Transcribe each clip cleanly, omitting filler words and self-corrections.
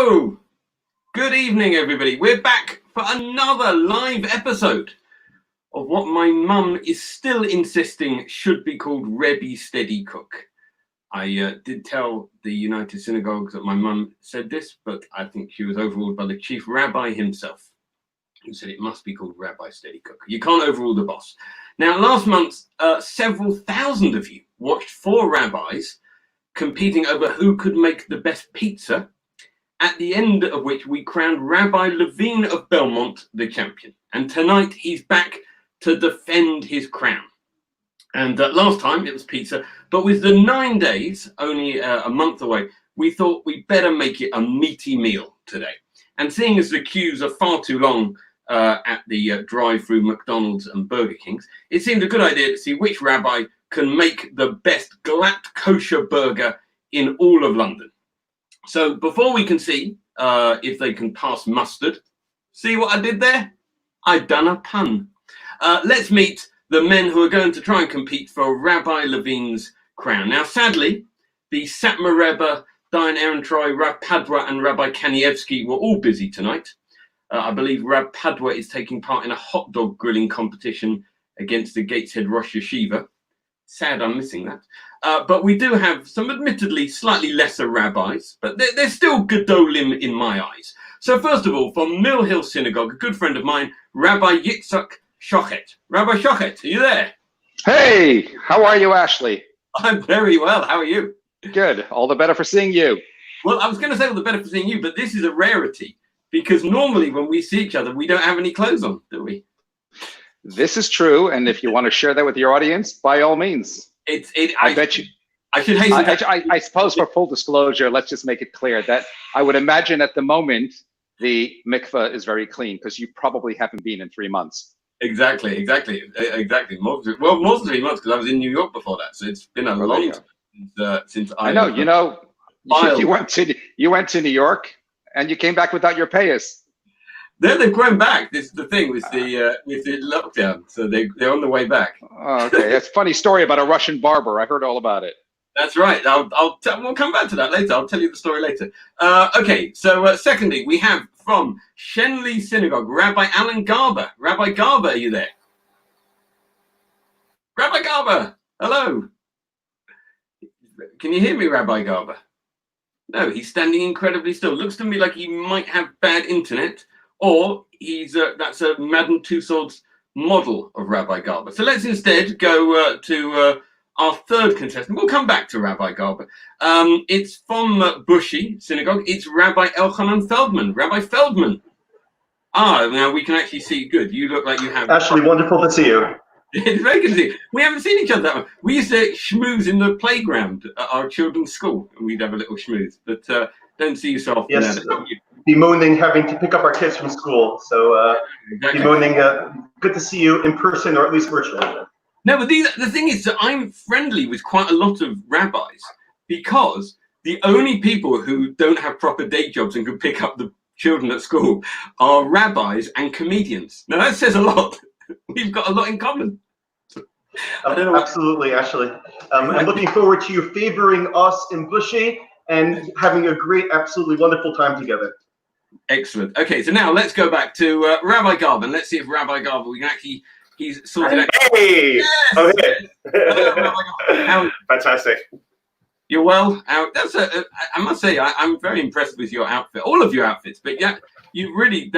Hello, good evening everybody. We're back for another live episode of what my mum is still insisting should be called Rebbe Steady Cook. I did tell the United Synagogues that my mum said this, but I think she was overruled by the chief rabbi himself, who said it must be called Rabbi Steady Cook. You can't overrule the boss. Now, last month, several thousand of you watched four rabbis competing over who could make the best pizza, at the end of which we crowned Rabbi Levine of Belmont the champion. And tonight he's back to defend his crown. And last time it was pizza, but with the 9 days, only a month away, we thought we'd better make it a meaty meal today. And seeing as the queues are far too long at the drive-through McDonald's and Burger King's, it seemed a good idea to see which rabbi can make the best glatt kosher burger in all of London. So before we can see if they can pass mustard, see what I did there? I've done a pun. Let's meet the men who are going to try and compete for Rabbi Levine's crown. Now, sadly, the Satmar Rebbe, Dayan Ehrentreu, Rav Padwa and Rabbi Kanievsky were all busy tonight. I believe Rav Padwa is taking part in a hot dog grilling competition against the Gateshead Rosh Yeshiva. Sad I'm missing that. But we do have some admittedly slightly lesser rabbis, but they're still gedolim in my eyes. So first of all, from Mill Hill Synagogue, a good friend of mine, Rabbi Yitzhak Shochet. Rabbi Shochet, are you there? Hey, how are you, Ashley? I'm very well. How are you? Good. All the better for seeing you. Well, I was going to say all the better for seeing you, but this is a rarity because normally when we see each other, we don't have any clothes on, do we? This is true, and if you want to share that with your audience, by all means. I bet you. I should hasten. I suppose for full disclosure, let's just make it clear that I would imagine at the moment the mikveh is very clean because you probably haven't been in 3 months. Exactly. More than 3 months because I was in New York before that, so it's been a long time since I know. You went to New York and you came back without your payas. They've grown back. This is the thing with the lockdown, so they're on the way back. Oh, okay, that's a funny story about a Russian barber. I heard all about it. That's right. We'll come back to that later. I'll tell you the story later. Okay. So secondly, we have from Shenley Synagogue, Rabbi Alan Garber. Rabbi Garber, are you there? Rabbi Garber, hello. Can you hear me, Rabbi Garber? No, he's standing incredibly still. Looks to me like he might have bad internet. Or that's a Madden Two Swords model of Rabbi Garber. So let's instead go to our third contestant. We'll come back to Rabbi Garber. It's from Bushy Synagogue. It's Rabbi Elchanan Feldman. Rabbi Feldman. Now we can actually see. Good. You look like you have. Ashley, wonderful to see you. It's very good to see you. We haven't seen each other that much. We used to schmooze in the playground at our children's school. We'd have a little schmooze, but don't see you so often. Yes. Bemoaning having to pick up our kids from school. So exactly. Bemoaning, good to see you in person or at least virtually. No, but the thing is that I'm friendly with quite a lot of rabbis because the only people who don't have proper day jobs and can pick up the children at school are rabbis and comedians. Now that says a lot. We've got a lot in common. Absolutely, Ashley. I'm looking forward to you favoring us in Bushy and having a great, absolutely wonderful time together. Excellent. Okay, so now let's go back to Rabbi Garber. And let's see if Rabbi Garber, he's sorted out. Hey! Yes! Okay. Hello, Rabbi Garber. Fantastic. You're well. I must say, I'm very impressed with your outfit, all of your outfits. But yeah, you really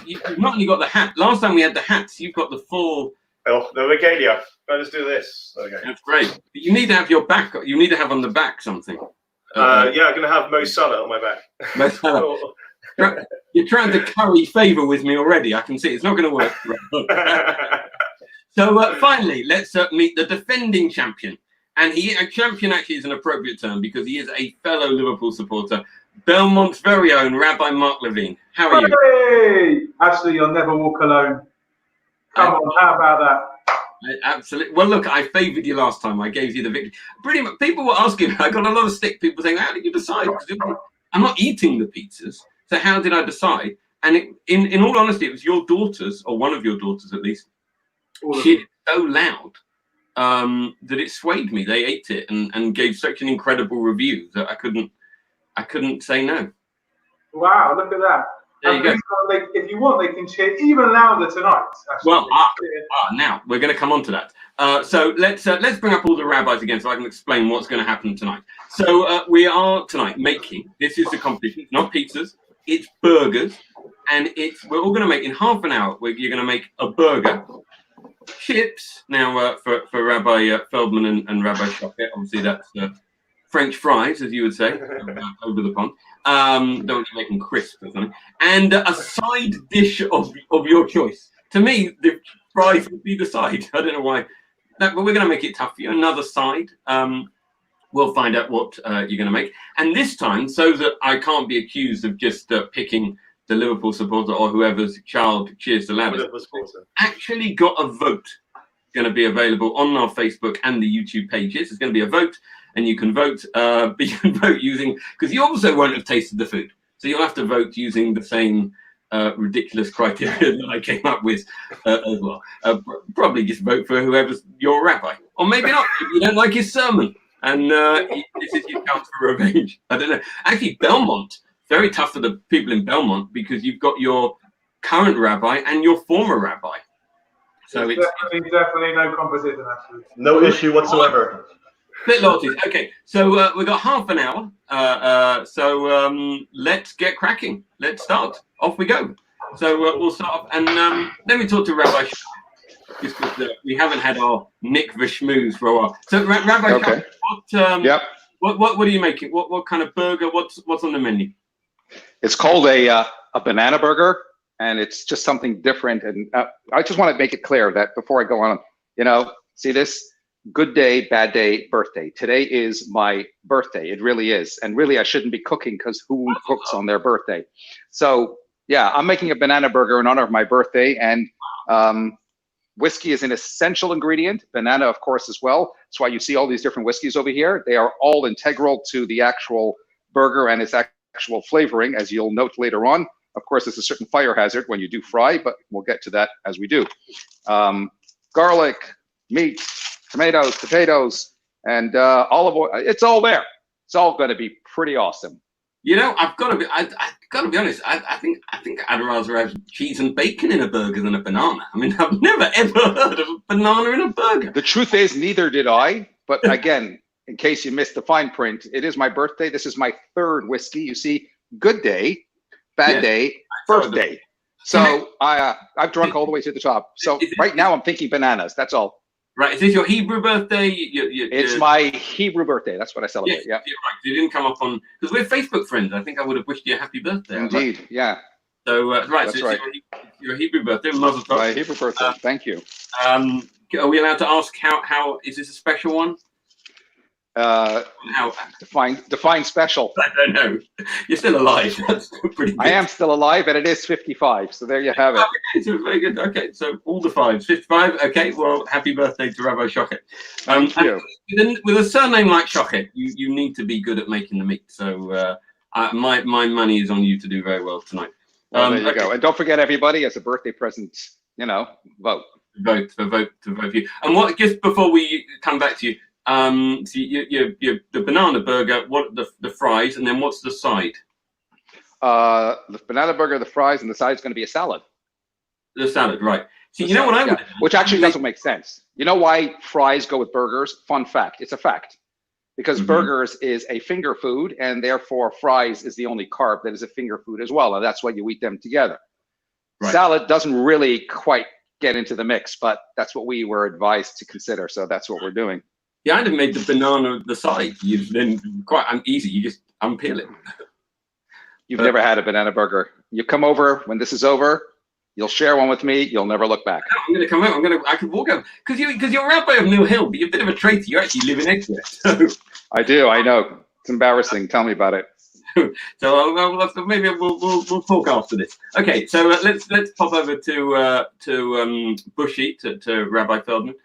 you've not only got the hat. Last time we had the hats, you've got the full. Oh, the regalia. Let's do this. Okay. That's great. But you need to have your back. You need to have on the back something. Yeah, I'm going to have Mo Salah on my back. Mo Salah. You're trying to curry favour with me already. I can see it's not going to work. So finally, let's meet the defending champion. And a champion actually is an appropriate term because he is a fellow Liverpool supporter. Belmont's very own Rabbi Mark Levine. How are you? Hey! Ashley, you'll never walk alone. Come on, how about that? Absolutely. Well, look, I favoured you last time. I gave you the victory. Pretty much, people were asking. I got a lot of stick. People saying, "How did you decide?" I'm not eating the pizzas, so how did I decide? And in all honesty, it was your daughters, or one of your daughters at least. She is so loud that it swayed me. They ate it and gave such an incredible review that I couldn't say no. Wow, look at that. There you go. If you want, they can cheer even louder tonight. Actually. Well, now we're going to come on to that. So let's bring up all the rabbis again, so I can explain what's going to happen tonight. So we are tonight making. This is the competition. It's not pizzas. It's burgers, and we're all going to make in half an hour. You're going to make a burger, chips. Now for Rabbi Feldman and Rabbi Shocket, obviously that's French fries, as you would say, over the pond. Don't want to make them crisp or something. And a side dish of your choice. To me, the fries would be the side. I don't know why. No, but we're going to make it tough for you. Another side. We'll find out what you're going to make. And this time, so that I can't be accused of just picking the Liverpool supporter or whoever's child cheers the loudest, actually got a vote. Going to be available on our Facebook and the YouTube pages. There's going to be a vote, and you can vote. But you can vote using, because you also won't have tasted the food, so you'll have to vote using the same ridiculous criteria that I came up with as well. Probably just vote for whoever's your rabbi, or maybe not. If you don't like his sermon, and this is your chance for revenge. I don't know. Actually, Belmont, very tough for the people in Belmont because you've got your current rabbi and your former rabbi. So it's definitely no competition, actually. No issue whatsoever. Bit loyalties. Okay, so we've got half an hour. So let's get cracking. Let's start. Off we go. So we'll start off, and let me talk to Rabbi just because we haven't had our Nick Vishmooze for a while. So Rabbi, Okay. what are you making? What kind of burger? What's on the menu? It's called a banana burger, and it's just something different. And I just want to make it clear that before I go on, see this? Good day, bad day, birthday. Today is my birthday. It really is. And really, I shouldn't be cooking because who cooks on their birthday? So, yeah, I'm making a banana burger in honor of my birthday. And whiskey is an essential ingredient. Banana, of course, as well. That's why you see all these different whiskeys over here. They are all integral to the actual burger and its actual flavoring, as you'll note later on. Of course, there's a certain fire hazard when you do fry, but we'll get to that as we do. Garlic, meat, tomatoes, potatoes, and olive oil. It's all there. It's all going to be pretty awesome. I've got to be honest. I think I'd rather have cheese and bacon in a burger than a banana. I mean, I've never ever heard of a banana in a burger. The truth is, neither did I. But again, in case you missed the fine print, it is my birthday. This is my third whiskey. You see, good day, bad day, birthday. So I've drunk all the way to the top. So right now I'm thinking bananas. That's all. Right, is this your Hebrew birthday? It's my Hebrew birthday. That's what I celebrate. Yeah, you're right. You didn't come up on, because we're Facebook friends. I think I would have wished you a happy birthday. Indeed, right? Yeah. So right, that's so right. Your Hebrew birthday, Mazel Tov. My Hebrew birthday. Thank you. Are we allowed to ask how is this a special one? How define special. I don't know. You're still alive. That's pretty good. I am still alive, and it is 55. So there you have it. Okay, so very good. Okay, so all the fives, 55. Okay, well, happy birthday to Rabbi Shocket. Thank you. With a surname like Shocket, you need to be good at making the meat. So my money is on you to do very well tonight. Well, there you go. And don't forget, everybody, as a birthday present, vote. Vote for you. And what? Just before we come back to you. So you the banana burger, what the fries, and then what's the side? The banana burger, the fries, and the side is going to be a salad. The salad, right. So you know what I would, which actually doesn't make sense. You know why fries go with burgers? Fun fact. It's a fact. Because burgers is a finger food, and therefore fries is the only carb that is a finger food as well, and that's why you eat them together. Right. Salad doesn't really quite get into the mix, but that's what we were advised to consider, so that's what we're doing. Yeah, I'd have made the banana the side. Then quite easy. You just unpeel it. You've never had a banana burger. You come over when this is over. You'll share one with me. You'll never look back. No, I'm going to come out. I could walk out because you're rabbi of Mill Hill, but you're a bit of a traitor. You actually live in Exeter. So. I do. I know. It's embarrassing. Tell me about it. So maybe we'll talk after this. Okay. So let's pop over to Bushy to Rabbi Feldman.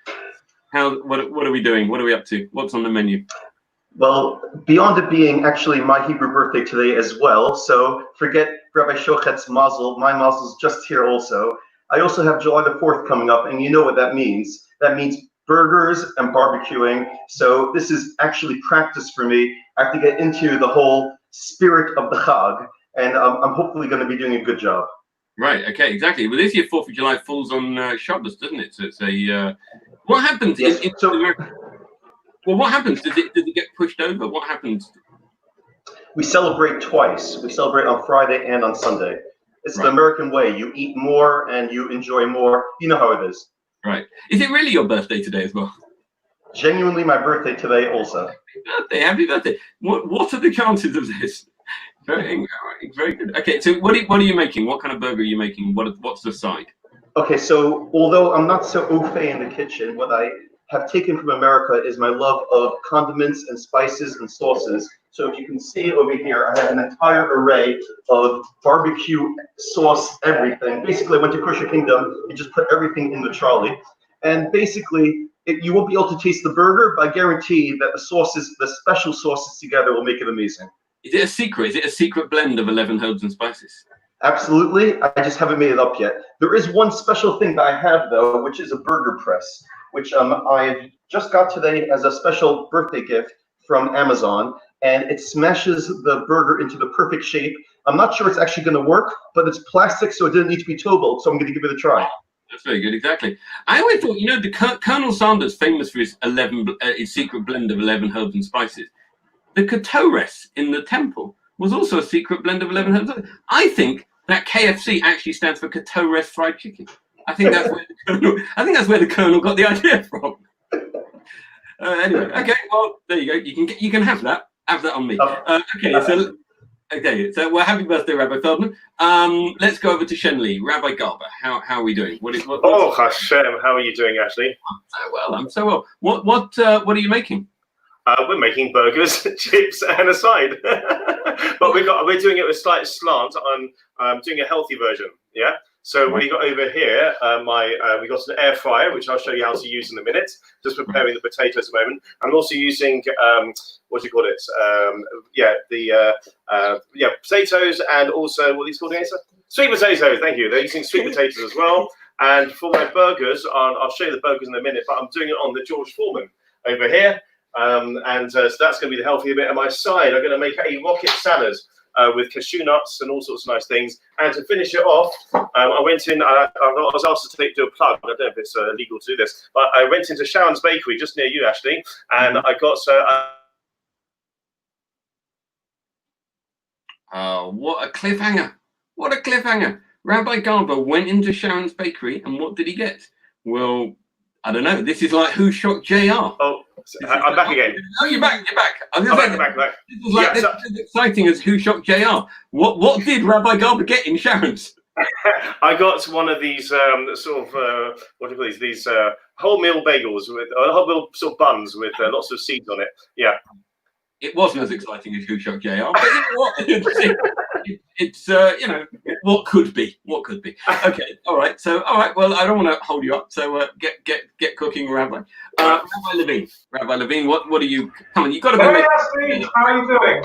What are we doing? What are we up to? What's on the menu? Well, beyond it being actually my Hebrew birthday today as well, so forget Rabbi Shochet's mazel. My mazel's just here also. I also have July the 4th coming up, and you know what that means. That means burgers and barbecuing. So this is actually practice for me. I have to get into the whole spirit of the Chag. and I'm hopefully going to be doing a good job. Right. Okay. Exactly. Well, this year 4th of July falls on Shabbos, doesn't it? So it's a. What happens? Yes. Well, what happens? Does it get pushed over? What happens? We celebrate twice. We celebrate on Friday and on Sunday. It's Right. the American way. You eat more and you enjoy more. You know how it is. Right. Is it really your birthday today as well? Genuinely my birthday today also. Happy birthday. What are the chances of this? Very good. Okay, so what are you making? What kind of burger are you making? What's the side? Okay, so although I'm not so au fait in the kitchen, what I have taken from America is my love of condiments and spices and sauces. So if you can see over here, I have an entire array of barbecue sauce, everything. Basically, I went to Kosher Kingdom and just put everything in the trolley. And basically, you won't be able to taste the burger, but I guarantee that the special sauces together will make it amazing. Is it a secret? Is it a secret blend of 11 herbs and spices? Absolutely. I just haven't made it up yet. There is one special thing that I have, though, which is a burger press, which I've just got today as a special birthday gift from Amazon, and it smashes the burger into the perfect shape. I'm not sure it's actually going to work, but it's plastic, so it didn't need to be tow-bolted, so I'm going to give it a try. That's very good, exactly. I always thought, the Colonel Sanders, famous for his his secret blend of 11 herbs and spices. The Ketores in the temple was also a secret blend of 11 herbs. I think that KFC actually stands for Ketores fried chicken. I think that's where the Colonel got the idea from. Anyway, okay, well there you go. You can have that. Have that on me. Okay, so well, happy birthday, Rabbi Feldman. Let's go over to Shenli. Rabbi Garber, how are we doing? Oh Hashem, how are you doing, Ashley? I'm so well. What are you making? We're making burgers, chips, and a side. But we're doing it with slight slant. I'm doing a healthy version. Yeah. So we got over here, we got an air fryer, which I'll show you how to use in a minute. Just preparing the potatoes at the moment. I'm also using what do you call it? Potatoes, and also what are these called, Asa? Sweet potatoes. Thank you. They're using sweet potatoes as well. And for my burgers, I'll show you the burgers in a minute. But I'm doing it on the George Foreman over here. So that's going to be the healthier bit. On my side, I'm going to make a rocket salad with cashew nuts and all sorts of nice things. And to finish it off, I went in. I was asked to do a plug. I don't know if it's legal to do this, but I went into Sharon's Bakery just near you, Ashley, and I got what a cliffhanger! What a cliffhanger! Rabbi Garber went into Sharon's Bakery, and what did he get? Well, I don't know. This is like Who Shot JR. Oh, I'm back again. Oh, you're back. I'm back. This is like this is as exciting as Who Shot JR. What did Rabbi Garber get in Sharon's? I got one of these what do you call these wholemeal bagels with wholemeal sort of buns with lots of seeds on it. Yeah. It wasn't as exciting as Who Shot JR, but you know what? It's what could be. Okay, all right. Well, I don't want to hold you up. So get cooking, Rabbi. Rabbi Levine, what are you? Come on, you got to be. Hey, Ashley, how are you doing?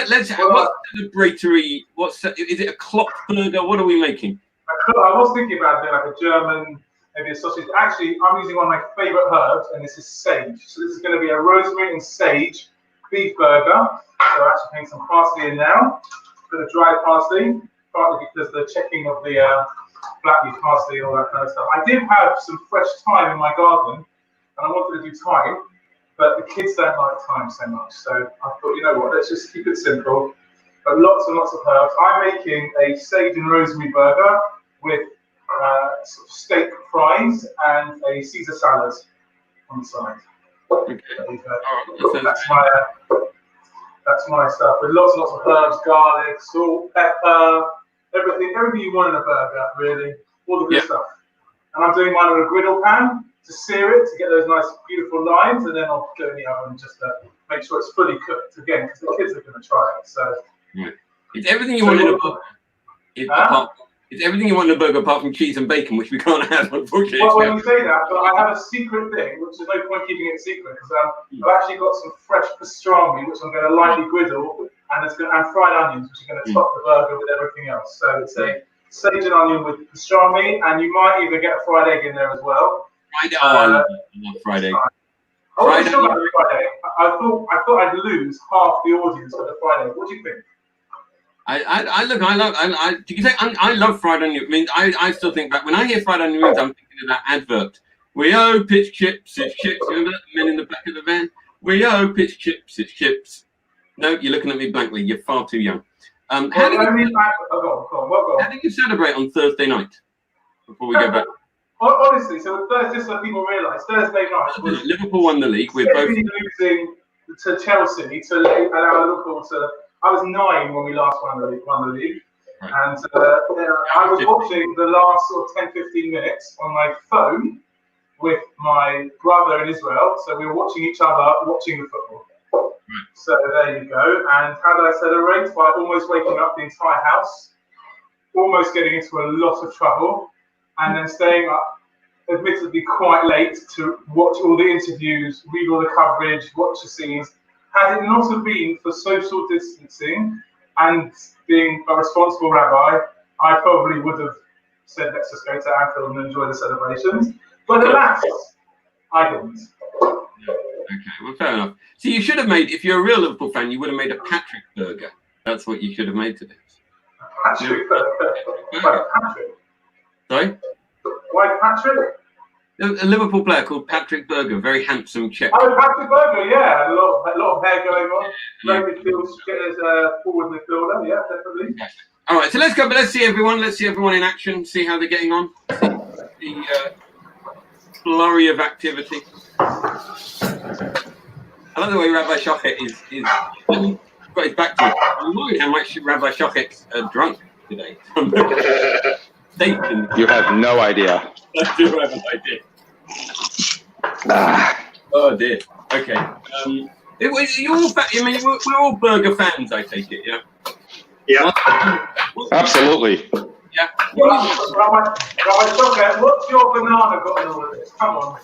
Let's have what celebratory. Is it a clock burger? What are we making? I was thinking about doing like a German, maybe a sausage. Actually, I'm using one of my favorite herbs, and this is sage. So this is going to be a rosemary and sage beef burger. So I'm actually putting some parsley in now. A bit of dried parsley, partly because the checking of the black leaf parsley and all that kind of stuff. I did have some fresh thyme in my garden, and I wanted to do thyme, but the kids don't like thyme so much. So I thought, you know what, let's just keep it simple. But lots and lots of herbs. I'm making a sage and rosemary burger with sort of steak fries and a Caesar salad on the side. Okay. That's my stuff. With lots and lots of herbs, garlic, salt, pepper, everything you want in a burger, really. All the good stuff. And I'm doing mine on a griddle pan to sear it, to get those nice, beautiful lines, and then I'll go in the oven just to make sure it's fully cooked again, because the kids are going to try it. So it's everything you want in a burger. It's everything you want in a burger apart from cheese and bacon, which we can't have, unfortunately. Well, when you say that, but I have a secret thing, which there's no point keeping it secret, because I've actually got some fresh pastrami, which I'm going to lightly griddle, and fried onions, which are going to top the burger with everything else. So it's a sage and onion with pastrami, and you might even get a fried egg in there as well. Fried egg. I wasn't sure about the fried egg. I thought I'd lose half the audience for the fried egg. What do you think? I love fried onion. I mean, I still think back when I hear fried onion rings, I'm thinking of that advert. We pitch chips, it's chips. Remember that men in the back of the van? We pitch chips, it's chips. No, you're looking at me blankly. You're far too young. How did you celebrate on Thursday night? Before we go back, Honestly, so just so people realise, Thursday night was Liverpool won the league. We're both losing to Chelsea to allow Liverpool to. I was 9 when we last won the league, right. and I was watching the last sort of 10-15 minutes on my phone with my brother in Israel. So we were watching each other watching the football. Right. So there you go. And how did I celebrate? By almost waking up the entire house, almost getting into a lot of trouble, and then staying up, admittedly quite late, to watch all the interviews, read all the coverage, watch the scenes. Had it not have been for social distancing and being a responsible rabbi, I probably would have said, let's just go to Anfield and enjoy the celebrations. But alas, I didn't. Okay, well, fair enough. So you should have made, if you're a real Liverpool fan, you would have made a Patrick burger. That's what you should have made today. Patrick? Why Patrick? Sorry? Why Patrick? A Liverpool player called Patrick Berger, very handsome Czech. Oh, Patrick Berger, yeah. A lot of hair going on. Great midfield, forward midfielder, yeah, definitely. All right, so let's go, but let's see everyone. Let's see everyone in action, see how they're getting on. See the flurry of activity. I love the way Rabbi Shochet is got his back to it. I'm worried how much Rabbi Shochet's drunk today. You have no idea. I do have an idea. Oh dear. Okay. You're all we're all burger fans, I take it, yeah? Yeah. Absolutely. Yeah. Rabbi Shochet, what's your banana got in all of this? Come on.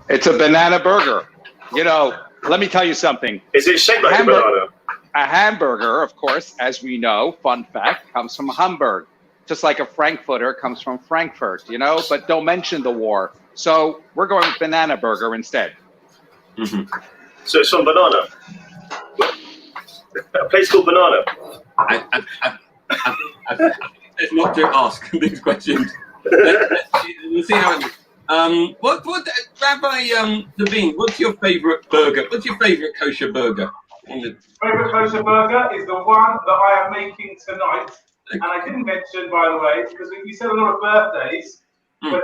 It's a banana burger. You know, let me tell you something. Is it shaped like a banana? A hamburger, of course, as we know, fun fact, comes from Hamburg. Just like a Frankfurter comes from Frankfurt, you know, but don't mention the war. So we're going with banana burger instead. Mm-hmm. So it's from Banana. A place called Banana. Let's not to ask these questions. We'll see how it is. What Rabbi Levine, what's your favourite burger? What's your favourite kosher burger? Favourite kosher burger is the one that I am making tonight. And I didn't mention, by the way, because you said a lot of birthdays, but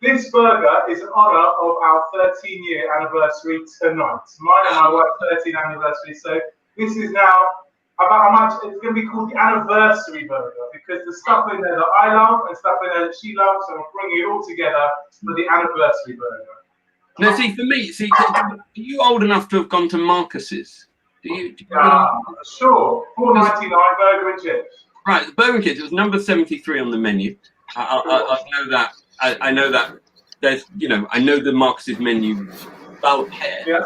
this burger is in honour of our 13-year anniversary tonight. Mine and my wife's 13th anniversary. So this is now about how much it's going to be called the anniversary burger, because there's stuff in there that I love and stuff in there that she loves, so I'm bringing it all together for the anniversary burger. Now, see, for me, are you old enough to have gone to Marcus's? Do you sure. $4.99 burger and chips. Right, the Burger Kids, it was number 73 on the menu. I know that. I know that. There's, I know the Marcus's menu well paired. Yeah.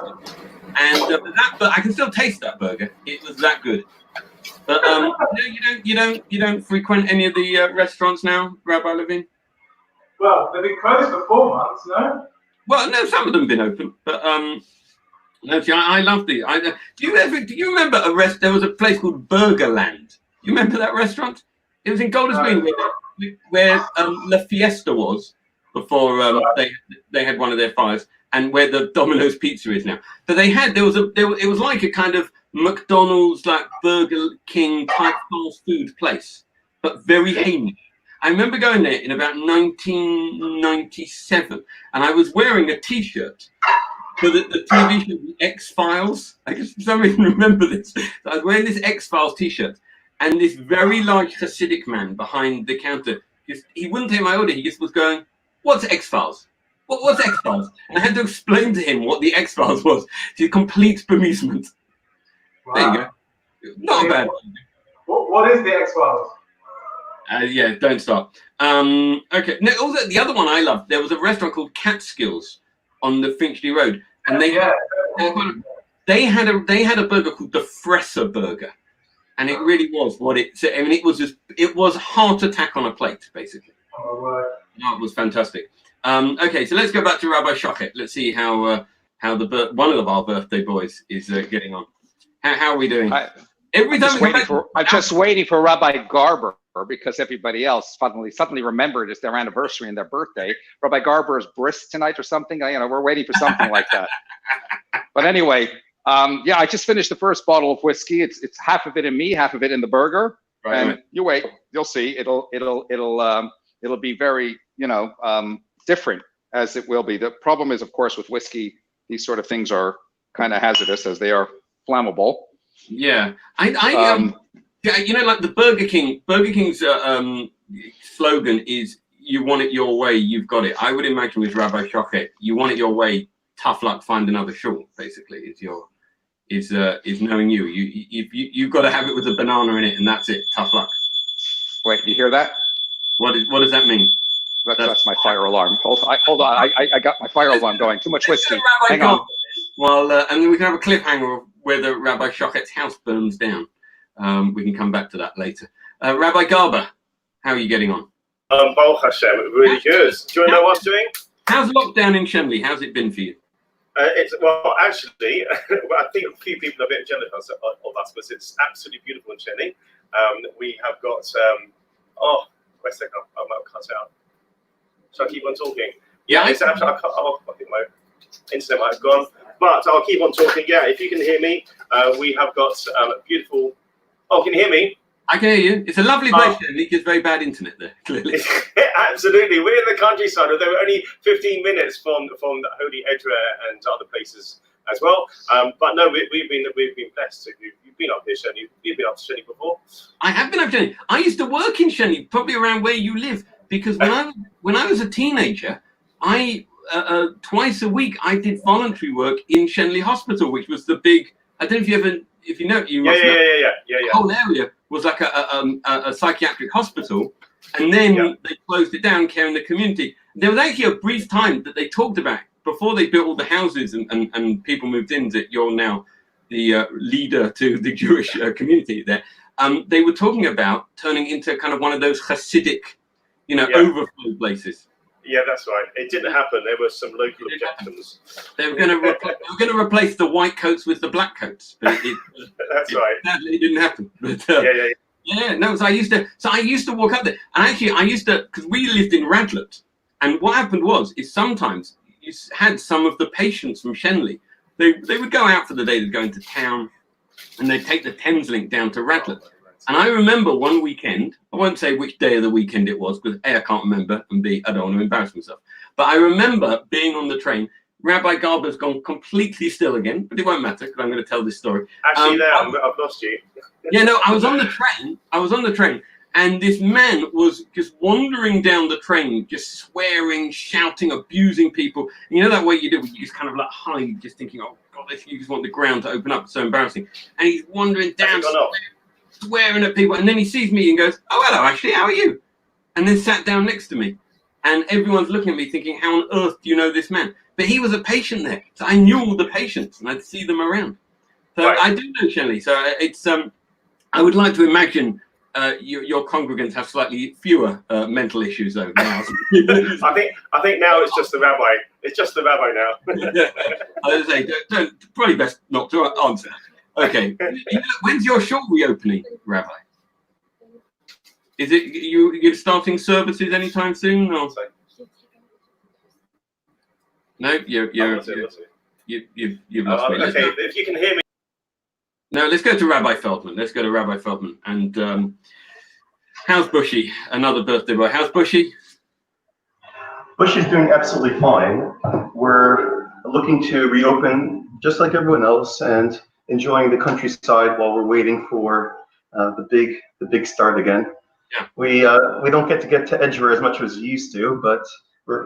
And but I can still taste that burger. It was that good. But no, you don't frequent any of the restaurants now, Rabbi Levine? Well, they've been closed for 4 months, no? Well, no, some of them have been open, but no, see, I love the. Do you remember there was a place called Burgerland? You remember that restaurant? It was in Golders Green, where La Fiesta was before they had one of their fires, and where the Domino's Pizza is now. But it was like a kind of McDonald's, like Burger King type fast food place, but very Hamish. I remember going there in about 1997, and I was wearing a T-shirt for the TV show The X-Files. I just for some reason remember this. So I was wearing this X-Files T-shirt. And this very large Hasidic man behind the counter, he wouldn't take my order. He just was going, "What's X-Files? What's X-Files?" And I had to explain to him what the X-Files was, to complete bemusement. Wow. There you go. Not bad. What is the X-Files? Yeah, don't start. Okay. No, also, the other one I loved, there was a restaurant called Catskills on the Finchley Road. And they had a burger called the Fresser Burger. And it really was what it said. I mean, it was heart attack on a plate, basically. Oh, right. No, it was fantastic. Okay, so let's go back to Rabbi Shochet. Let's see how one of our birthday boys is getting on. How are we doing? Every time I'm just waiting for Rabbi Garber because everybody else suddenly remembered it's their anniversary and their birthday. Rabbi Garber is bris tonight or something. We're waiting for something like that. But anyway, yeah, I just finished the first bottle of whiskey. It's half of it in me, half of it in the burger. Right, and right. You wait, you'll see. It'll be very different as it will be. The problem is, of course, with whiskey, these sort of things are kind of hazardous as they are flammable. Yeah, yeah, you know, like the Burger King's slogan is "You want it your way, you've got it." I would imagine with Rabbi Shochet, "You want it your way, tough luck, find another shul." Basically, is knowing you. You've got to have it with a banana in it, and that's it. Tough luck. Wait, you hear that? What does that mean? That's my fire alarm. Hold on. I got my fire alarm going. Too much whiskey. Hang on. Well, and then we can have a cliffhanger of whether Rabbi Shochet's house burns down. We can come back to that later. Rabbi Garber, how are you getting on? Baruch Hashem, really good. Do you know what I'm doing? How's lockdown in Shenley? How's it been for you? Well, actually, I think a few people are a bit jealous of us because it's absolutely beautiful in Shenley. We have got, wait a second, I might cut it out. Shall I keep on talking? Yeah, it's absolutely, I think my internet might have gone, but I'll keep on talking. Yeah, if you can hear me, we have got beautiful. Oh, can you hear me? I can hear you. It's a lovely place, Shenley. There's very bad internet there, clearly. Absolutely. We're in the countryside. They were only 15 minutes from Holy Edra and other places as well. But no, we've been blessed. You've been up here, Shenley. You've been up to Shenley before. I have been up to Shenley. I used to work in Shenley, probably around where you live, because when I was a teenager, I twice a week I did voluntary work in Shenley Hospital, which was the big. I don't know if you know. You must know. Yeah. The whole area was like a psychiatric hospital, and then they closed it down, care in the community. There was actually a brief time that they talked about before they built all the houses and people moved in, that you're now the leader to the Jewish community there. They were talking about turning into kind of one of those Hasidic, overflow places. Yeah, that's right. It didn't happen. There were some local objections. They were going to replace the white coats with the black coats. But that's right. Sadly, it didn't happen. But, yeah. No, so I used to walk up there, and actually I used to, because we lived in Radlett, and what happened is sometimes you had some of the patients from Shenley. They would go out for the day, they'd go into town, and they'd take the Thames link down to Radlett. And I remember one weekend, I won't say which day of the weekend it was, because A, I can't remember, and B, I don't want to embarrass myself. But I remember being on the train. Rabbi Garber's gone completely still again, but it won't matter because I'm going to tell this story. Actually, I've lost you. Yeah, no, I was on the train, and this man was just wandering down the train, just swearing, shouting, abusing people. And you know that way you do, where you just kind of like hide, just thinking, oh God, you just want the ground to open up. It's so embarrassing. And he's wandering down, swearing at people, and then he sees me and goes, "Oh, hello, Ashley, how are you?" And then sat down next to me, and everyone's looking at me thinking, "How on earth do you know this man?" But he was a patient there, so I knew all the patients, and I'd see them around. So right. I do know Shenley. So it's I would like to imagine your congregants have slightly fewer mental issues though now. I think now it's just the rabbi. It's just the rabbi now. I was say, probably best not to answer. Okay, when's your shul reopening, Rabbi? Is it you're starting services anytime soon? Or? No, you've lost me. Okay, if you can hear me. No, let's go to Rabbi Feldman. And how's Bushy? Another birthday boy. How's Bushy? Bushy's doing absolutely fine. We're looking to reopen just like everyone else and enjoying the countryside while we're waiting for the big start again. Yeah. We don't get to Edgeware as much as we used to, but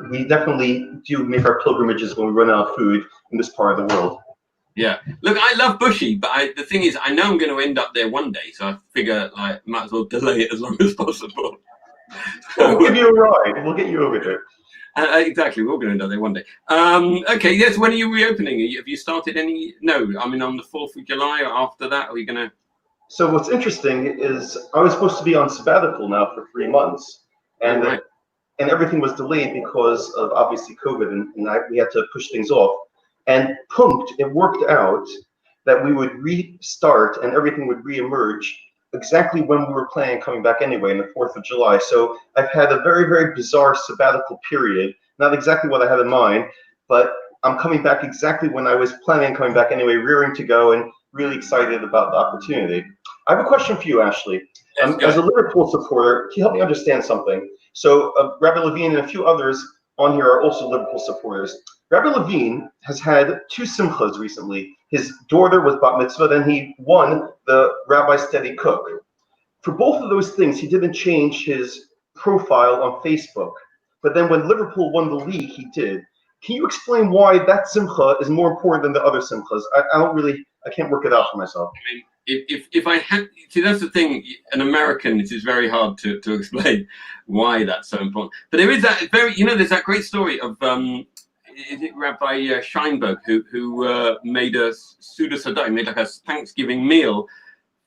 we definitely do make our pilgrimages when we run out of food in this part of the world. Yeah. Look, I love Bushy, but the thing is, I know I'm going to end up there one day, so I figure I might as well delay it as long as possible. We'll give you a ride. We'll get you over there. Exactly, we're all going to end up there one day. Okay, yes. When are you reopening? Have you started any? No, I mean on the 4th of July or after that. Are you going to? So what's interesting is I was supposed to be on sabbatical now for 3 months, and right. And everything was delayed because of obviously COVID, and we had to push things off. And punkt, it worked out that we would restart and everything would reemerge exactly when we were planning on coming back anyway, on the 4th of July. So I've had a very, very bizarre sabbatical period, not exactly what I had in mind, but I'm coming back exactly when I was planning on coming back anyway, rearing to go and really excited about the opportunity. I have a question for you, Ashley. As a Liverpool supporter, can you help me understand something? So Rabbi Levine and a few others on here are also Liverpool supporters. Rabbi Levine has had 2 simchas recently. His daughter was bat mitzvah, then he won the Rabbi Steady Cook. For both of those things, he didn't change his profile on Facebook. But then when Liverpool won the league, he did. Can you explain why that simcha is more important than the other simchas? I can't work it out for myself. I mean, if I had, see, that's the thing, an American, it is very hard to explain why that's so important. But there is that there's that great story of, is it Rabbi Scheinberg who made a Suda Sadat, made like a Thanksgiving meal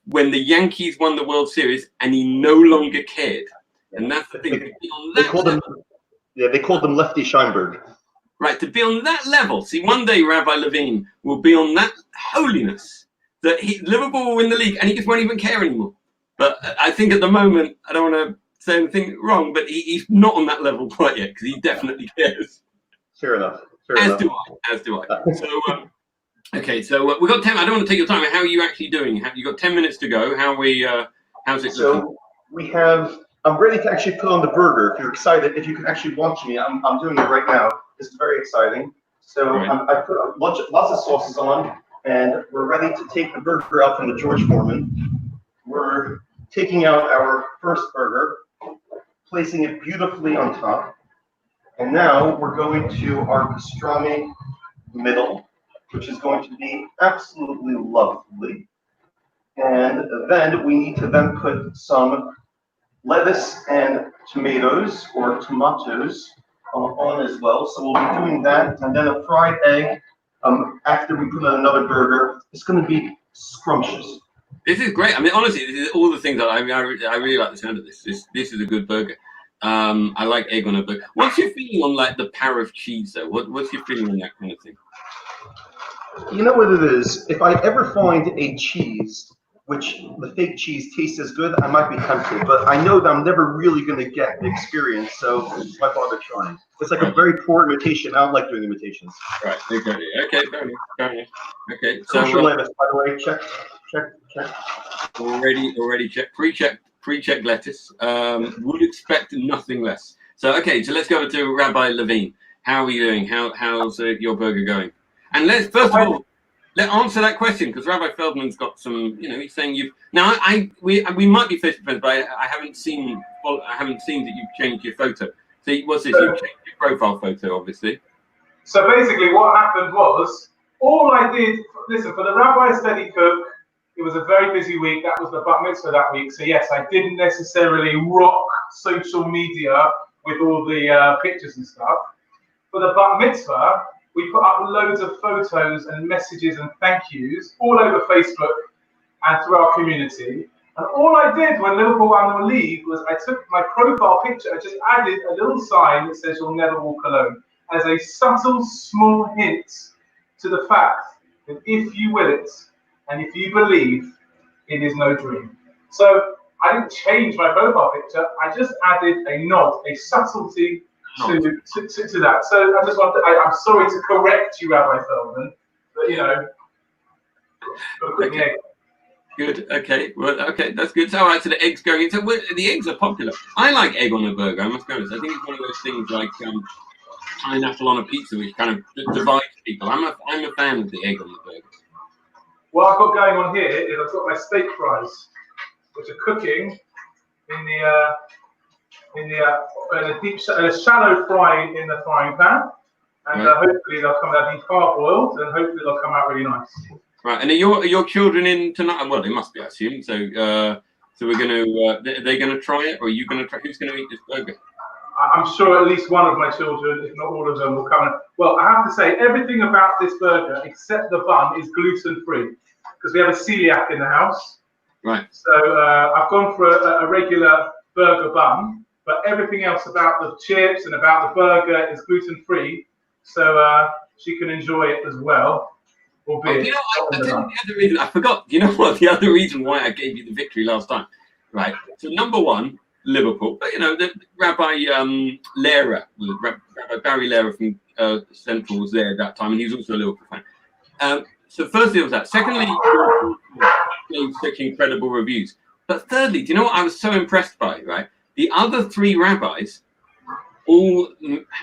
when the Yankees won the World Series and he no longer cared. And that's the thing. They called him Lefty Scheinberg. Right, to be on that level. See, one day Rabbi Levine will be on that holiness that Liverpool will win the league and he just won't even care anymore. But I think at the moment, I don't want to say anything wrong, but he's not on that level quite yet because he definitely cares. Fair enough. As do I. So, okay, so we've got 10. I don't want to take your time. How are you actually doing? You've got 10 minutes to go. How's it looking? So I'm ready to actually put on the burger. If you're excited, if you can actually watch me, I'm doing it right now. This is very exciting. So right. I put lots of sauces on, and we're ready to take the burger out from the George Foreman. We're taking out our first burger, placing it beautifully on top. And now we're going to our pastrami middle, which is going to be absolutely lovely. And then we need to then put some lettuce and tomatoes or tomatoes on as well. So we'll be doing that. And then a fried egg after we put on another burger. It's going to be scrumptious. This is great. I mean, honestly, this is all the things that I really like the sound of this. This is a good burger. I like egg on a burger. What's your feeling on like the power of cheese though? What's your feeling on that kind of thing? You know what it is? If I ever find a cheese which the fake cheese tastes as good, I might be tempted, but I know that I'm never really going to get the experience, so why bother trying? It's like a very poor imitation. I don't like doing imitations. Right. Okay. Fair enough. Okay. So kosher lettuce, by the way. Check. Already check. Pre-check lettuce. Would expect nothing less. So okay. So let's go to Rabbi Levine. How are you doing? How's your burger going? And let's first of all. Let's answer that question because Rabbi Feldman's got some. He's saying you've now. We might be Facebook friends, but I haven't seen. Well, I haven't seen that you've changed your photo. So what's this? You've changed your profile photo, obviously. So basically, what happened was all I did. Listen, for the Rabbi Steady Cook, it was a very busy week. That was the bat mitzvah that week. So yes, I didn't necessarily rock social media with all the pictures and stuff. For the bat mitzvah, we put up loads of photos and messages and thank yous all over Facebook and through our community. And all I did when Liverpool won the league was I took my profile picture and just added a little sign that says "You'll never walk alone" as a subtle, small hint to the fact that if you will it and if you believe, it is no dream. So I didn't change my profile picture. I just added a nod, a subtlety to that. So I just want to, I'm sorry to correct you, Rabbi Feldman, but Okay. Good. Okay. Well, okay. That's good. So, all right. So the eggs going in. So the eggs are popular. I like egg on a burger. I must be honest. I think it's one of those things like pineapple on a pizza, which kind of divides people. I'm a fan of the egg on the burger. What I've got going on here is I've got my steak fries, which are cooking in a shallow frying in the frying pan, and hopefully they'll come out parboiled, and hopefully they'll come out really nice. Right, and are your children in tonight? Well, they must be, I assume. So, we're going to. Are they going to try it, or are you going to try? Who's going to eat this burger? I'm sure at least one of my children, if not all of them, will come. Well, I have to say, everything about this burger, except the bun, is gluten-free, because we have a celiac in the house. Right. So I've gone for a regular burger bun, but everything else about the chips and about the burger is gluten-free, so she can enjoy it as well. albeit. You know, I tell you the other reason. I forgot. You know what? The other reason why I gave you the victory last time, right? So number one, Liverpool. But you know, the Rabbi Lehrer, Rabbi Barry Lehrer from Central was there at that time, and he was also a Liverpool fan. So firstly, it was that. Secondly, gave such incredible reviews. But thirdly, do you know what I was so impressed by? Right, the other three rabbis all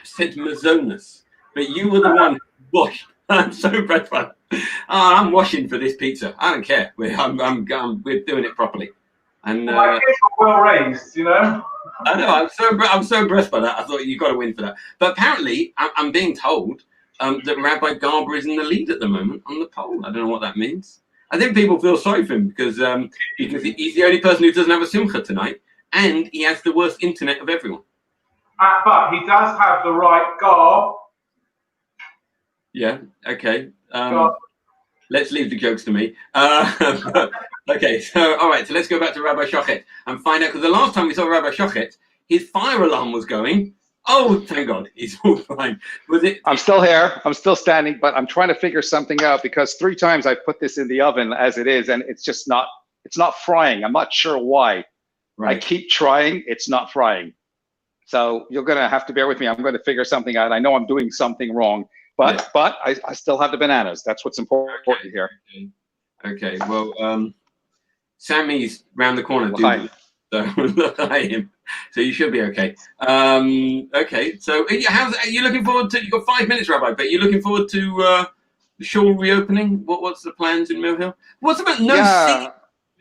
said Mazonas, but you were the one who washed. I'm so impressed by that. I'm washing for this pizza. I don't care. We're doing it properly. And My kids were well raised, you know. I know. I'm so impressed by that. I thought you got to win for that. But apparently, I'm being told that Rabbi Garber is in the lead at the moment on the poll. I don't know what that means. I think people feel sorry for him because he's the only person who doesn't have a simcha tonight, and he has the worst internet of everyone. But he does have the right garb. Yeah. Okay. Garb. Let's leave the jokes to me. Okay. So all right. So let's go back to Rabbi Shochet and find out, because the last time we saw Rabbi Shochet, his fire alarm was going. Oh, thank God, he's all fine. Was it? I'm still here. I'm still standing, but I'm trying to figure something out because 3 times I put this in the oven as it is, and it's just not. It's not frying. I'm not sure why. Right. I keep trying. It's not frying. So you're gonna have to bear with me. I'm going to figure something out. I know I'm doing something wrong, but I still have the bananas. That's what's important here. Okay. Well, Sammy's round the corner. L'chaim. So you should be okay. Okay. So are you looking forward to? You've got 5 minutes, Rabbi. But you're looking forward to the shul reopening. What's the plans in Mill Hill? What's about singing?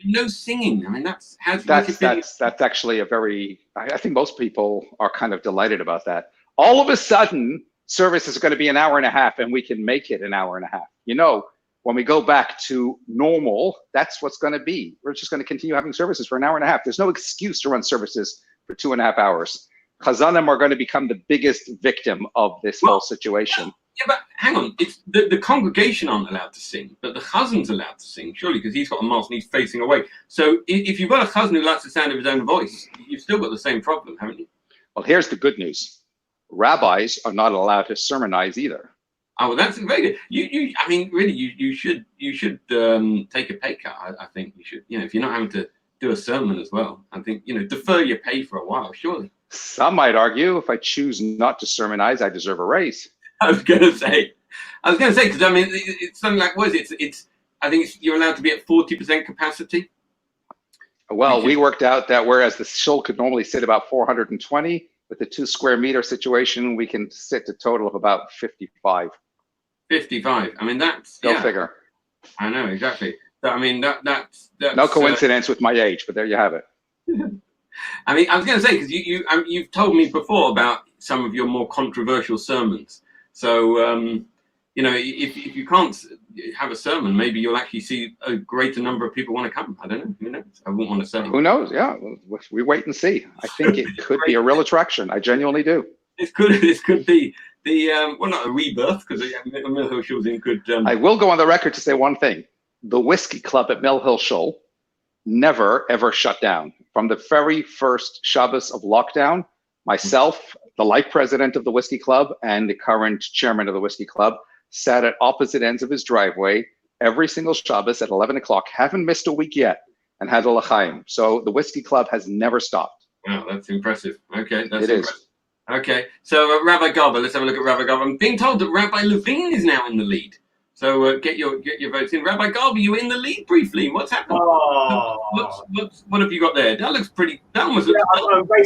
No singing. I mean, that's actually a very. I think most people are kind of delighted about that. All of a sudden, service is going to be an hour and a half, and we can make it an hour and a half. You know, when we go back to normal, that's what's going to be. We're just going to continue having services for an hour and a half. There's no excuse to run services for 2.5 hours. Chazanim are going to become the biggest victim of this whole situation. Yeah, but hang on. It's the congregation aren't allowed to sing, but the chazan's allowed to sing, surely, because he's got a mask and he's facing away. So if you've got a chazan who likes the sound of his own voice, you've still got the same problem, haven't you? Well, here's the good news. Rabbis are not allowed to sermonize either. Oh, well, that's very good. I mean, really, you should take a pay cut. I think you should. You know, if you're not having to do a sermon as well, I think, you know, defer your pay for a while, surely. Some might argue if I choose not to sermonize, I deserve a raise. I was going to say, because I mean, it's something like, what is it? I think you're allowed to be at 40% capacity. Well, we worked out that whereas the shul could normally sit about 420, with the 2 square meter situation, we can sit a total of about 55. 55. I mean, that's Go figure. I know, exactly. I mean, that's no coincidence with my age, but there you have it. I mean, I was going to say, because you've told me before about some of your more controversial sermons. So, you know, if you can't have a sermon, maybe you'll actually see a greater number of people want to come. I don't know. Who knows? I wouldn't want to say. Who knows? Yeah, we wait and see. I think it could be a real attraction. I genuinely do. This could be the well, not a rebirth, because Mill Hill Shul's in good. I will go on the record to say one thing: the whiskey club at Mill Hill Shul never ever shut down. From the very first Shabbos of lockdown, myself, the life president of the whiskey club, and the current chairman of the whiskey club sat at opposite ends of his driveway every single Shabbos at 11 o'clock. Haven't missed a week yet, and had a l'chaim. So the whiskey club has never stopped. Wow, that's impressive. Okay, that's it impressive. is. Okay, so Rabbi Garber, let's have a look at Rabbi Garber. I'm being told that Rabbi Levine is now in the lead. So get your votes in. Rabbi Garber, you were in the lead briefly. What's happened? Oh. What have you got there? That looks pretty. That almost looks.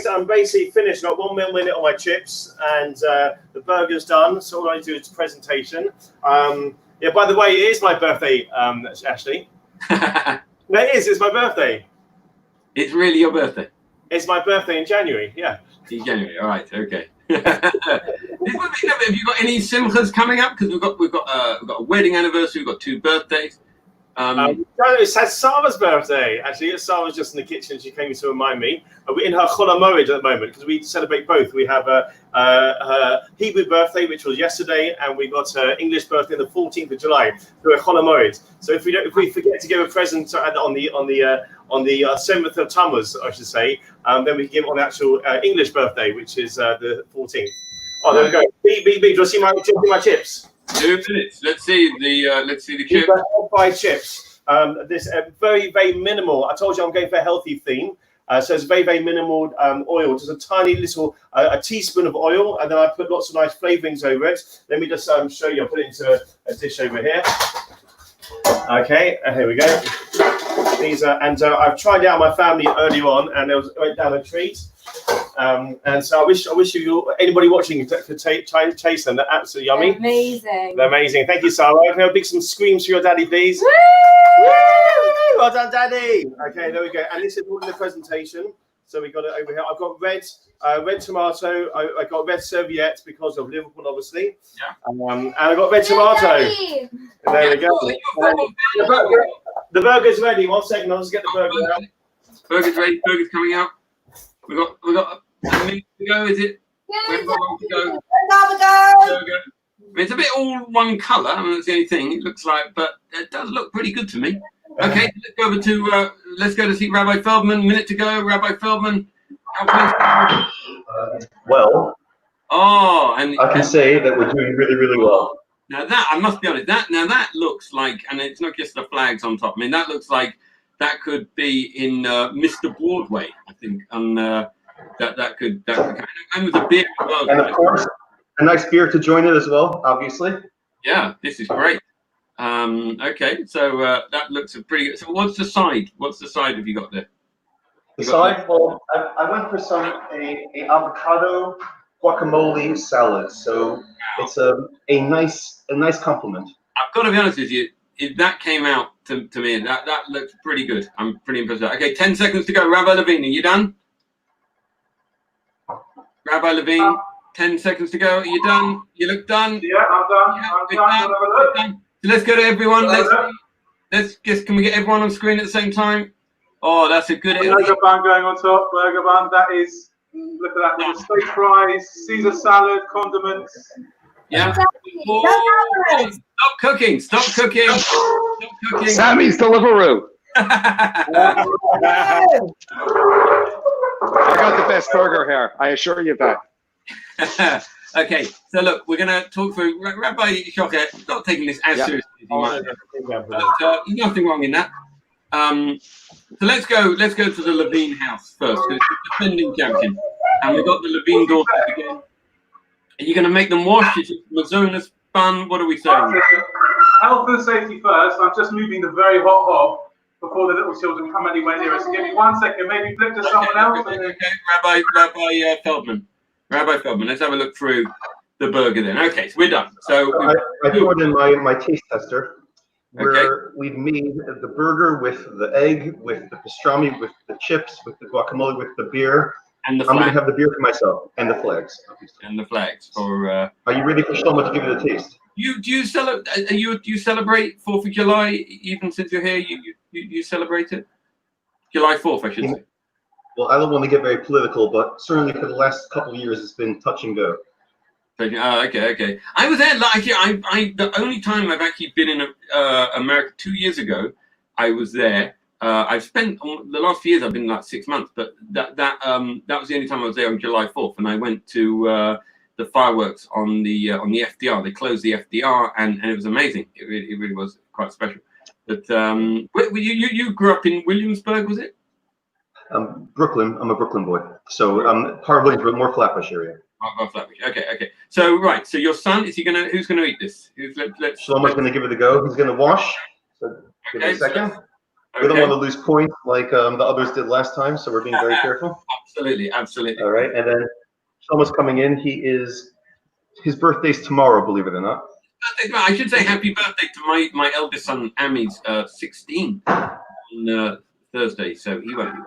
Yeah, I'm basically finished. Got 1 minute on my chips, and the burger's done. So all I need to do is presentation. Yeah. By the way, it is my birthday, Ashley. No, it is. It's my birthday. It's really your birthday. It's my birthday in January. Yeah. In January. All right. Okay. Have you got any simchas coming up? Because we've got a wedding anniversary. We've got 2 birthdays. It's Sarah's birthday. Actually, Sarah's just in the kitchen. She came to remind me. We're in her Chol HaMoed at the moment because we celebrate both. We have her Hebrew birthday, which was yesterday, and we got her English birthday on the 14th of July. So we're Chol HaMoed. So if we forget to give a present on the 7th of Tammuz, I should say, then we give on the actual English birthday, which is the 14th. Oh, there we go. B, do you see my chips? 2 minutes. Let's see the These chip. are fried chips. This very, very minimal. I told you I'm going for a healthy theme. So it's very, very minimal oil, just a tiny little, a teaspoon of oil, and then I put lots of nice flavorings over it. Let me just show you. I'll put it into a dish over here. Okay, here we go. These are, and I've tried out my family earlier on, and it went down a treat. And so I wish you, anybody watching, could taste them. They're absolutely yummy. Amazing. They're amazing. Thank you, Sarah. Can I have some screams for your daddy, please? Woo! Woo! Well done, Daddy. Okay, there we go. And this is all in the presentation. So we got it over here. I've got red tomato. I got red serviette because of Liverpool, obviously. Yeah. And I got red tomato. Yay! There we go. The burger's ready. 1 second. I'll just get the burger out. Burger's ready. Burger's coming out. We got a minute to go. Is it? We've got one to go. Burger. I mean, it's a bit all one colour. I mean, that's the only thing it looks like, but it does look pretty good to me. Okay, let's go over to let's go to see Rabbi Feldman. Minute to go, Rabbi Feldman. Well, And I can say that we're doing really, really well. now that I must be honest, that looks like, and it's not just the flags on top. I mean, that looks like that could be in Mr. Broadway. I think, and that could and with a beer as well. And of course, a nice beer to join it as well, obviously. Yeah, this is great. Okay, so that looks a pretty good. So what's the side? What's the side have you got there? The side, well, I went for a avocado guacamole salad. So it's a nice compliment. I've got to be honest with you. If that came out to me, that looks pretty good. I'm pretty impressed. Okay, 10 seconds to go. Rabbi Levine, are you done? Rabbi Levine, 10 seconds to go. Are you done? You look done. Yeah, I'm done. Yeah, I'm we're done. we're done. So let's go to everyone. Let's guess. Can we get everyone on screen at the same time? Oh, that's a good. Burger bun going on top. Burger bun. That is. Look at that. Little steak fries, Caesar salad, condiments. Yeah. That's Stop cooking. Stop cooking. Stop cooking. Sammy's Deliveroo. I got the best burger here. I assure you that. Okay, so look, we're going to talk through Rabbi Shochet, not taking this as seriously as you might, but there's nothing wrong in that. So let's go to the Levine house first, because it's the defending champion, and we've got the Levine daughters again. Are you going to make them wash? Is it Mazonas bun? What are we saying? Health and safety first. I'm just moving the very hot hob before the little children come anywhere near us. So give me 1 second. Maybe flip to someone else. Okay, Rabbi Feldman. Rabbi Feldman, let's have a look through the burger then. Okay, so we're done. So I poured in my taste tester, where we've made the burger with the egg, with the pastrami, with the chips, with the guacamole, with the beer. and the I'm going to flag, have the beer for myself and the flags. Obviously. and the flags for. Are you ready for Shlomo to give you the taste? Do you celebrate 4th of July even since you're here? You celebrate it? July 4th, I should say. Well, I don't want to get very political, but certainly for the last couple of years, it's been touch and go. Oh, okay. I was there last year. The only time I've actually been in America 2 years ago, I was there. I've spent the last few years. I've been like 6 months, but that was the only time I was there on July 4th, and I went to the fireworks on the FDR. They closed the FDR, and it was amazing. It really was quite special. But you grew up in Williamsburg, was it? Brooklyn. I'm a Brooklyn boy, so part of Williamsburg, more Flatbush area. Oh, Flatbush. Okay. So right. So your son, who's gonna eat this? Shlomo's going to give it a go. He's going to wash. So give it a second. We don't want to lose points like the others did last time, so we're being very careful. Absolutely. All right, and then Shlomo's coming in. His birthday's tomorrow, believe it or not. I should say happy birthday to my eldest son, Ami's 16 on Thursday, so he won't be.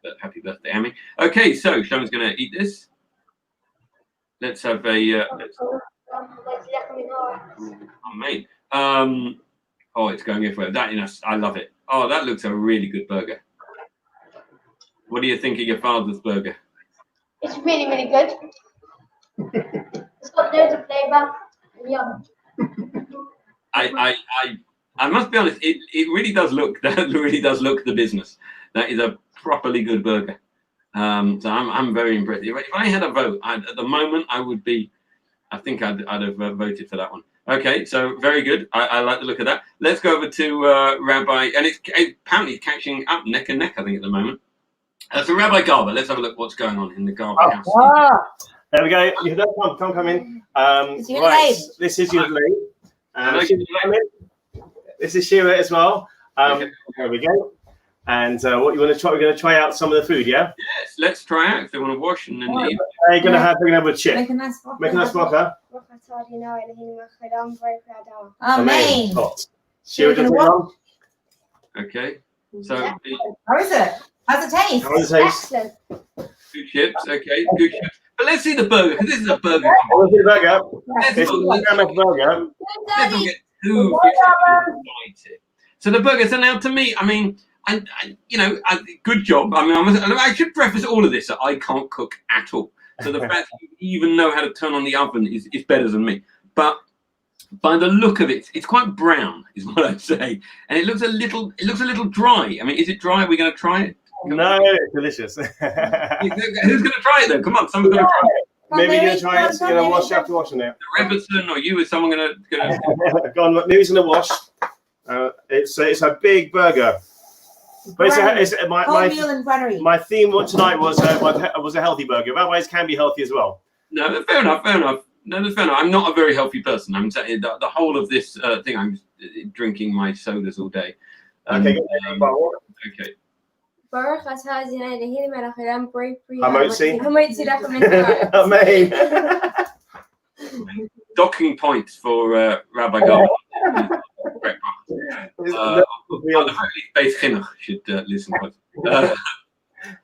But happy birthday, Ami. Okay, so Shlomo's going to eat this. Let's have a. Oh, mate. Oh, it's going everywhere. I love it. Oh, that looks a really good burger. What do you think of your father's burger? It's really, really good. It's got loads of flavour. Yum. I must be honest. It really does look. That really does look the business. That is a properly good burger. So I'm very impressed. If I had a vote, at the moment I would be. I think I'd have voted for that one. Okay, so very good. I like the look of that. Let's go over to Rabbi, and it's apparently catching up neck and neck, I think, at the moment. So Rabbi Garber, let's have a look what's going on in the Garber house. There we go. You come in. It's your Right, name. this is your name. Hello, Shira, come in. This is Shira as well. Okay. There we go. And what you want to try? We're going to try out some of the food, yeah? Yes, let's try out if they want to wash and then eat. We're going to have a chip. Make a nice box. Make a nice mocha. Amen. Hot. Shira, do you want Okay, so How is it? How's it taste? How does it taste? Excellent. two chips, okay, good chips. But let's see the burger, because this is a burger. I want to see the burger. Let's It's not, a burger. let's not get too excited. So the burger, so now to me, I mean, good job. I mean, I should preface all of this that I can't cook at all. So the fact that you even know how to turn on the oven is better than me. But by the look of it, it's quite brown, is what I'd say, and it looks a little dry. I mean, is it dry? Are we going to try it? No, it's delicious. Who's going to try it then? Come on, someone's going to try it. Maybe you're going to try it. You're going to wash after washing it. Reverson or you, is someone going to? Go on, look, Louis going to wash. It's a big burger. But Wholemeal and granary. my theme tonight was a healthy burger. Rabbis can be healthy as well. No, fair enough. No, that's fair enough. I'm not a very healthy person. I'm saying the whole of this thing. I'm drinking my sodas all day. Okay. Okay. Baruch atah Adonai Eloheinu melech haolam borei pri Hamotzi. Hamotzi lachem Amen. Docking points for Rabbi Garber. The base chinuch should listen.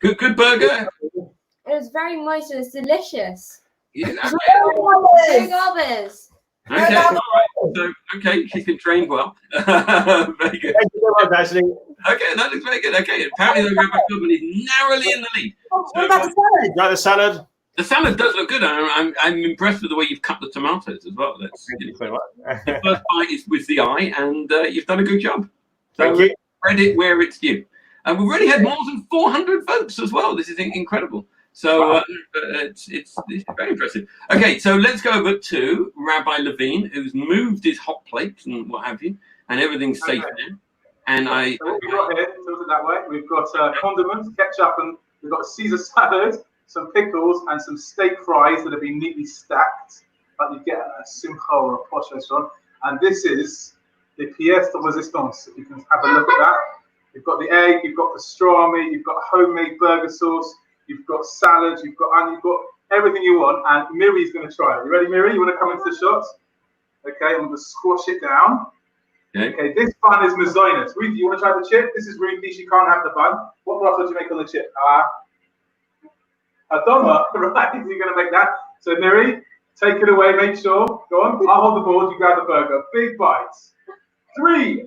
Good burger. It was very moist and it's delicious. Yeah, Very garbage. okay, all right. So, okay, she's been trained well. Very good. Thank you so much, Ashley. Okay, that looks very good. Okay, apparently the Rabbi Philbin is narrowly in the lead. What about the salad? Like the salad? The salad does look good. I'm impressed with the way you've cut the tomatoes as well. That's Thank you so much. the first bite is with the eye, and you've done a good job. Thank So you. credit where it's due. And we've already had more than 400 votes as well. This is incredible. So it's very impressive. Okay, so let's go over to Rabbi Levine, who's moved his hot plates and what have you, and everything's safe now. And So what we've got here, tilt it that way. We've got condiments, ketchup, and we've got Caesar salad, some pickles, and some steak fries that have been neatly stacked, like you get at a Simcha or a posh restaurant. And this is the pièce de résistance. If you can have a look at that. You've got the egg, you've got pastrami, you've got homemade burger sauce, you've got salad, you've got everything you want. And Miri's going to try it. You ready, Miri? You want to come into the shots? Okay, I'm going to squash it down. Okay, this bun is mazonis. Ruth, you want to try the chip? This is Ruthie. She can't have the bun. What bracha do you make on the chip? Adoma. Right, so you're going to make that. So, Miri, take it away. Make sure. Go on. I'll hold the board. You grab the burger. Big bites. 3,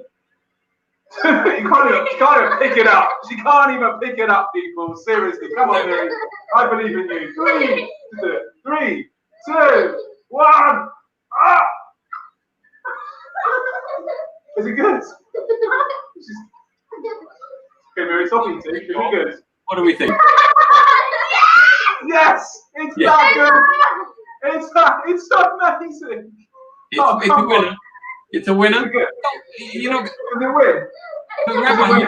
2. You can't even pick it up. She can't even pick it up, people. Seriously. Come on, Miri. I believe in you. 3, 2, 1. Ah! Is it good? Okay, Mary, stop eating. Is it good? what do we think? Yes! It's that good! It's amazing! It's a winner. It's a winner. Is it good? You're not, Is it win? but Rabbi,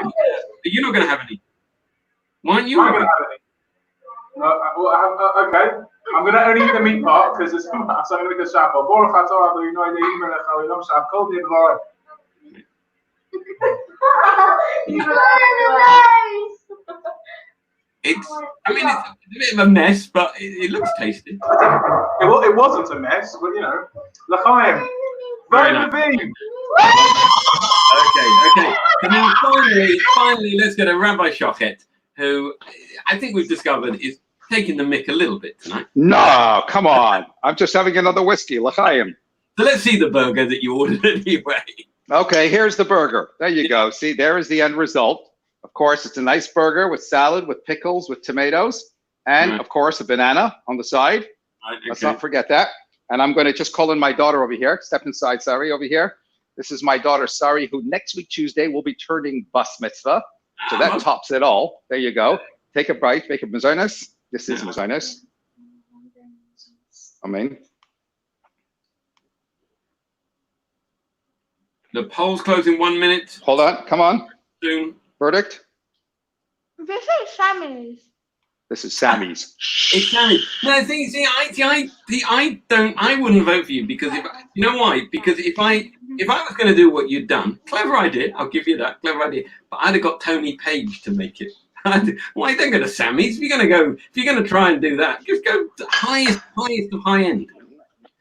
you're not going to have any. Why aren't you? I'm going to have any. Okay. I'm going to only eat the meat part because it's so I'm going to make a shapo. Baruch atah Adonai Eloheinu melech haolam shehakol nהיה b'dvaro. It's a bit of a mess, but it looks tasty. It wasn't a mess, but you know. L'chaim. Very Very nice. Levine. Okay. And then finally, let's go to Rabbi Shochet, who I think we've discovered is taking the mick a little bit tonight. No, come on. I'm just having another whiskey. L'chaim. So let's see the burger that you ordered anyway. Okay, here's the burger. There you go. See, there is the end result. Of course, it's a nice burger with salad, with pickles, with tomatoes, and Right. of course, a banana on the side. Right, Let's okay. not forget that. And I'm going to just call in my daughter over here. Step inside, Sari, over here. This is my daughter, Sari, who next week, Tuesday, will be turning bas mitzvah. So that tops it all. There you go. Take a bite, make it mazonos. This is mazonos. Amen. The polls close in 1 minute. Hold on. Come on. Soon. Verdict. This is Sammy's. This is Sammy's. It's Sammy. No, I wouldn't vote for you because you know why? Because if I was going to do what you'd done, clever idea, I'll give you that, clever idea. But I'd have got Tony Page to make it. Why don't go to Sammy's? If you're going to try and do that, just go to highest of high end.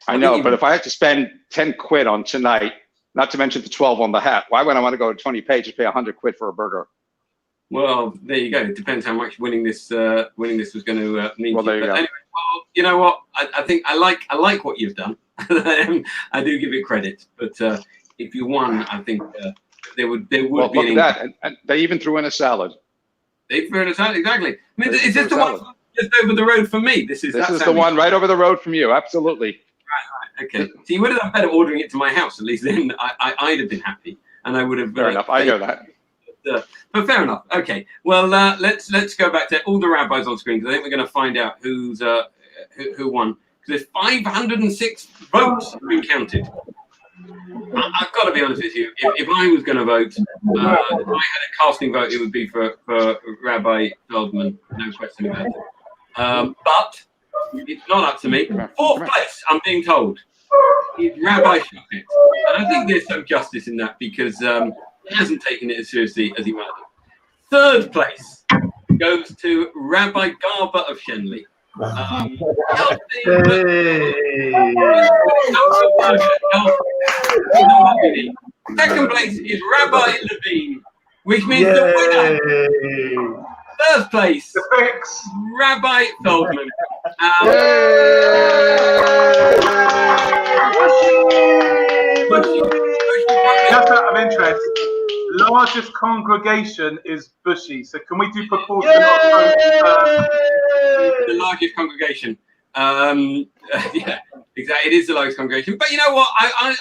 I know, but if I had to spend 10 quid on tonight, not to mention the 12 on the hat, why would I want to go to Tony Page and pay 100 quid for a burger? Well, there you go. It depends how much winning this was going to mean. Well, there you go. Anyway, well, you know what? I think I like what you've done. I do give it credit. But if you won, I think there would Well, be. look at that, and they even threw in a salad. They threw in a salad, exactly. I mean, They is threw this a the one salad. just over the road from me? This is The one right over the road from you. Absolutely. Right. Okay. So you would have done better ordering it to my house. At least then I'd have been happy, and I would have. Fair enough. I know that. But fair enough. Okay. Well, let's go back to all the rabbis on screen because I think we're going to find out who won. Because there's 506 votes being counted. I've got to be honest with you. If I was going to vote, if I had a casting vote, it would be for Rabbi Feldman. No question about it. But it's not up to me. Fourth place, I'm being told, is Rabbi Shochet. And I think there's some justice in that because he hasn't taken it as seriously as he might have. Third place goes to Rabbi Garber of Shenley. Second place is Rabbi Levine, which means the winner. First place, Rabbi Feldman. Just out of interest, largest congregation is Bushy. So can we do proportional? The largest congregation. Yeah, exactly. It is the largest congregation. But you know what?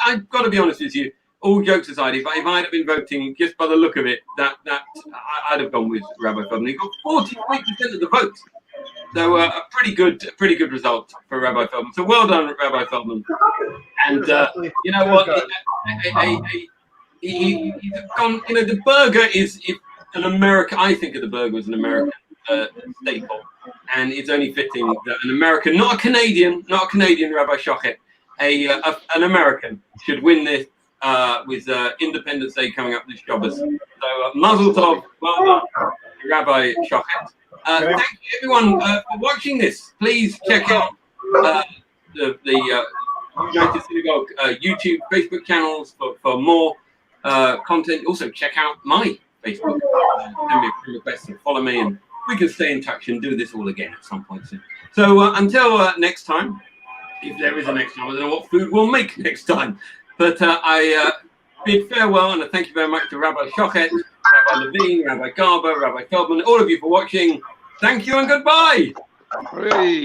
I've got to be honest with you. All jokes aside, if I had been voting just by the look of it, I'd have gone with Rabbi Feldman. He got 43% of the vote. So a pretty good result for Rabbi Feldman. So well done, Rabbi Feldman. And you know what? He's gone. You know, the burger is an American. I think of the burger as an American staple, and it's only fitting that an American, not a Canadian Rabbi Shochet, an American should win this with Independence Day coming up this Shabbos. So Mazel Tov, well done, Rabbi Shochet. Thank you everyone for watching this. Please check out the United Synagogue YouTube, Facebook channels for more content. Also check out my Facebook. Send me a friend request and follow me, and we can stay in touch and do this all again at some point soon. So until next time, if there is a next time, I don't know what food we'll make next time. But I bid farewell and I thank you very much to Rabbi Shochet, Rabbi Levine, Rabbi Garber, Rabbi Feldman, all of you for watching. Thank you and goodbye. Hooray.